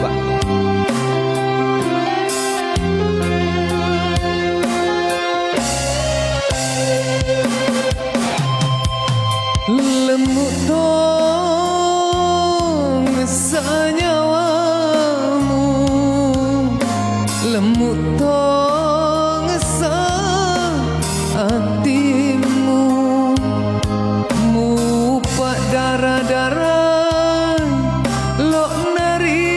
Pak. Lemuk tong senyawamu, lemuk tong hatimu, mupak darah-darah lok nari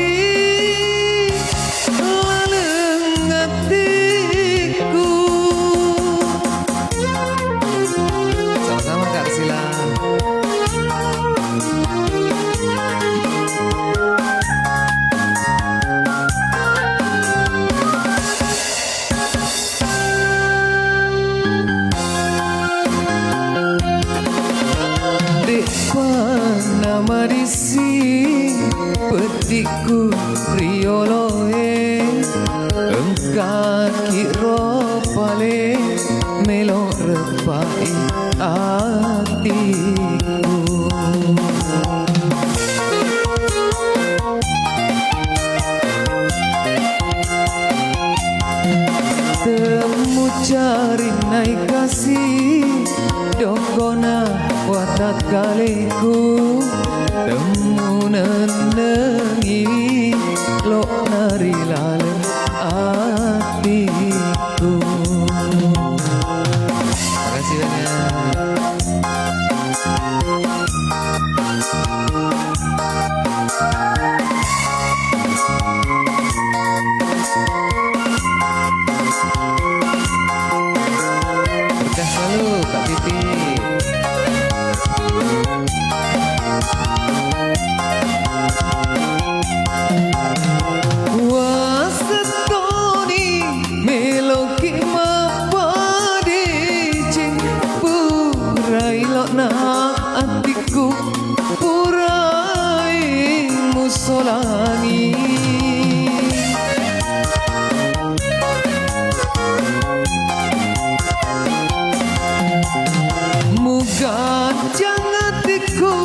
laleng hatiku. Sama-sama Kak Sila. Dek panama disi petiku rioloe, engkak kiro pale melo repai hatiku. Temu cari naik kasih dokona watak kaliku, temu nenengi lo nari lalem hatiku. Makasih banyak. Berkah selalu Kak Titi. Wasetoni meloki mapadi cing purai lokna atiku, purai musolangi. Muga jangatiku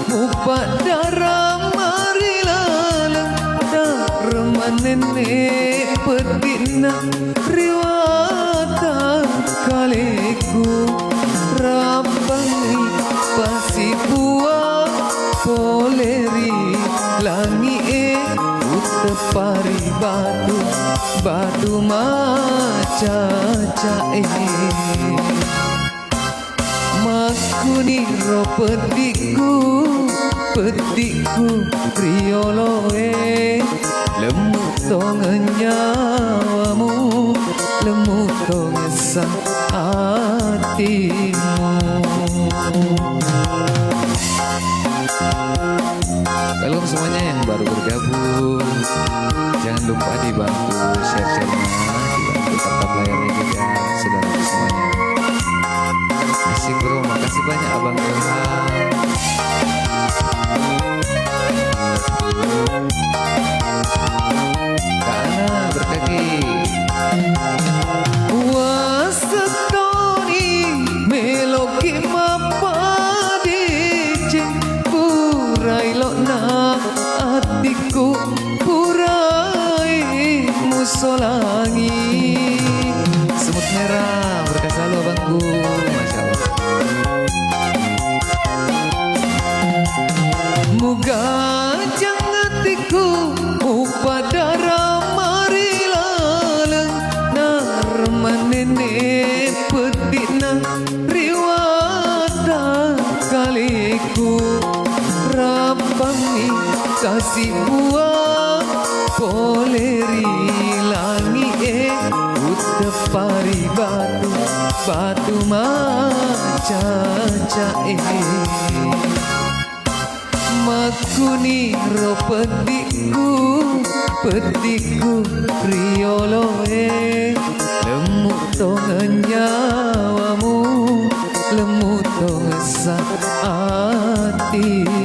mupak darah marilalang darman nenek pedina riwata kaliku, rabangi pasi buah poleri langi utepari batu batu maca-ca makuni ro petiku rioloe, lemuk tong nyawamu, lemuk tong sang hatimu. Welcome semuanya yang baru bergabung. Jangan lupa dibantu share-share-nya, dibantu tap layarnya juga, saudara semuanya. Asik bro, makasih banyak Abang Ilham. Kak Ana berkaki. Wasetoni meloki mapadi cing purai lokna hatiku, purai musolangi. Semut merah, berkah selalu abangku. Masya Allah. Muga jangatiku upa darah marilaleng narman nenek pedina riwata kaliku, rabangi kasih buah poleri langi utepari batu batu maca-ca makuni ro petiku rioloe, lemuk tong nyawamu, lemuk tong sa hati.